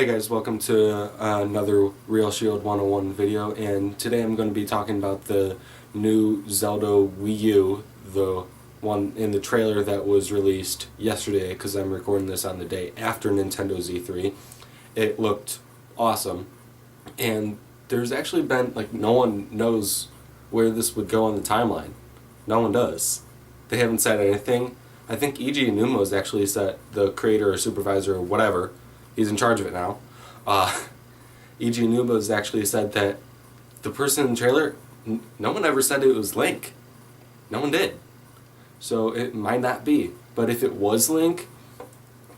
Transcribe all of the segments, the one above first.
Hey guys, welcome to another Real Shield 101 video, and today I'm going to be talking about the new Zelda Wii U, the one in the trailer that was released yesterday, because I'm recording this on the day after Nintendo's E3. It looked awesome, and there's actually been, no one knows where this would go on the timeline. No one does. They haven't said anything. I think Eiji Anuma's actually said, the creator or supervisor or whatever, he's in charge of it now. Eiji Anuma's actually said that the person in the trailer, no one ever said it was Link. No one did. So it might not be. But if it was Link,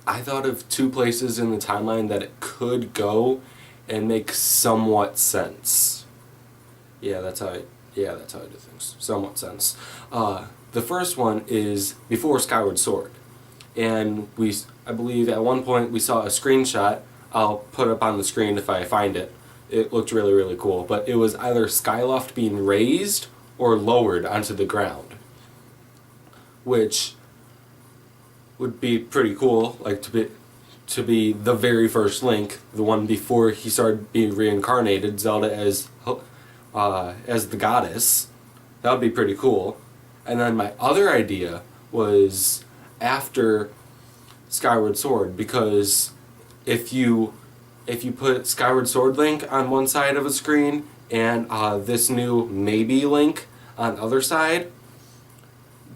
I thought of two places in the timeline that it could go and make somewhat sense. Yeah, that's how I do things. Somewhat sense. The first one is before Skyward Sword. And I believe at one point we saw a screenshot. I'll put up on the screen if I find it. It looked really, really cool. But it was either Skyloft being raised or lowered onto the ground, which would be pretty cool. Like to be the very first Link, the one before he started being reincarnated, Zelda as the goddess. That would be pretty cool. And then my other idea was after Skyward Sword, because if you put Skyward Sword Link on one side of a screen and this new maybe Link on the other side,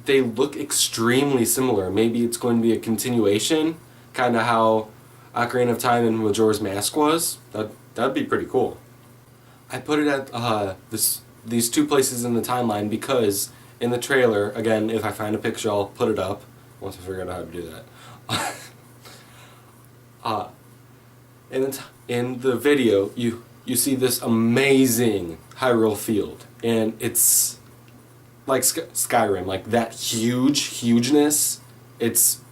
they look extremely similar. Maybe it's going to be a continuation, kind of how Ocarina of Time and Majora's Mask was. That'd be pretty cool. I put it at these two places in the timeline because in the trailer, again, if I find a picture, I'll put it up once I figure out how to do that. In the video, you see this amazing Hyrule field, and it's like Skyrim, like that hugeness.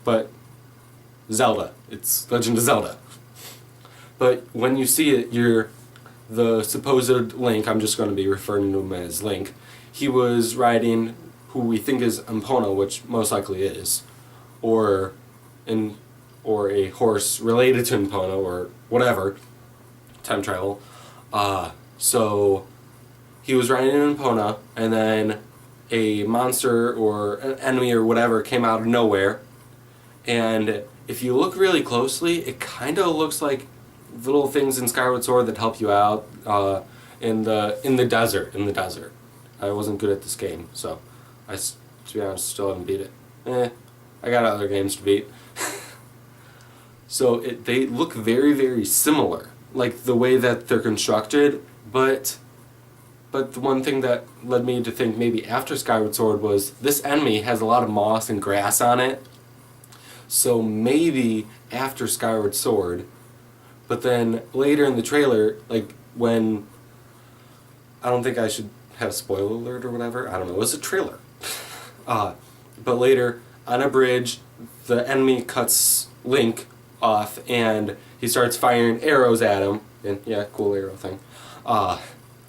But Zelda. It's Legend of Zelda. But when you see it, the supposed Link, I'm just going to be referring to him as Link, he was riding who we think is Epona, which most likely is, or a horse related to Epona, or whatever, time travel. So he was riding in Epona, and then a monster or an enemy or whatever came out of nowhere, and if you look really closely, it kind of looks like little things in Skyward Sword that help you out in the desert. I wasn't good at this game, so to be honest, still haven't beat it. I got other games to beat. So they look very, very similar, like the way that they're constructed, but the one thing that led me to think maybe after Skyward Sword was this enemy has a lot of moss and grass on it, so maybe after Skyward Sword. But then later in the trailer, like when, I don't think I should have spoiler alert or whatever, I don't know, it's a trailer. But later, on a bridge, the enemy cuts Link off and he starts firing arrows at him, and yeah, cool arrow thing.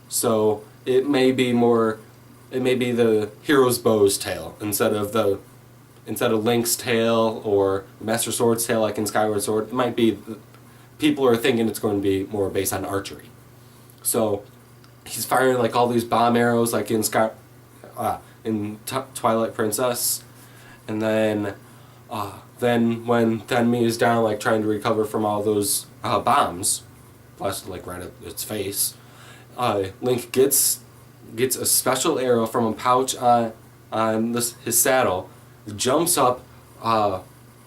So it may be the hero's bow's tail instead of Link's tail or Master Sword's tail like in Skyward Sword. It might be, people are thinking it's going to be more based on archery. So he's firing like all these bomb arrows like in Twilight Princess, and then when the enemy is down, like trying to recover from all those bombs blasted like right at its face, Link gets a special arrow from a pouch on his saddle, jumps up,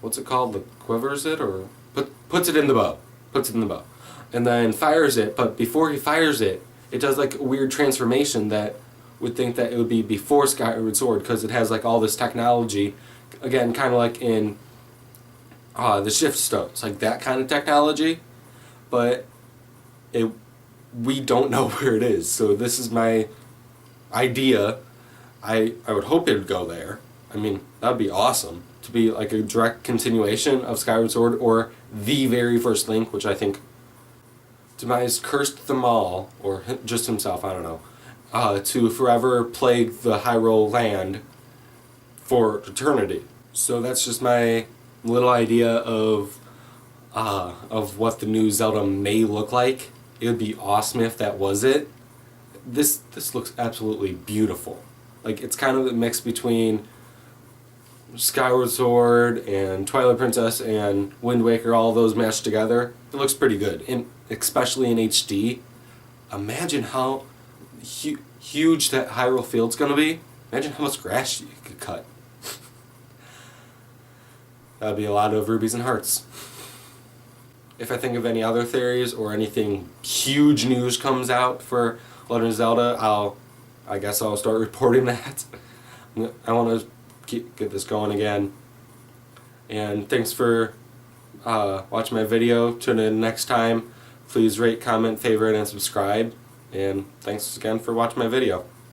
what's it called? The quivers it, or puts it in the bow, and then fires it. But before he fires it, it does like a weird transformation that would think that it would be before Skyward Sword, because it has like all this technology, again, kind of like in the Shift Stones, like that kind of technology, but we don't know where it is. So this is my idea. I would hope it would go there. I mean, that would be awesome, to be like a direct continuation of Skyward Sword, or the very first Link, which I think Demise cursed them all, or just himself, I don't know, to forever plague the Hyrule land for eternity. So that's just my little idea of of what the new Zelda may look like. It would be awesome if that was it. This looks absolutely beautiful. Like, it's kind of a mix between Skyward Sword and Twilight Princess and Wind Waker, all those mashed together. It looks pretty good, and especially in HD. Imagine how huge that Hyrule Field's gonna be. Imagine how much grass you could cut. That'd be a lot of rubies and hearts. If I think of any other theories or anything huge news comes out for Legend of Zelda, I guess I'll start reporting that. I want to get this going again. And thanks for watching my video. Tune in next time. Please rate, comment, favorite, and subscribe. And thanks again for watching my video.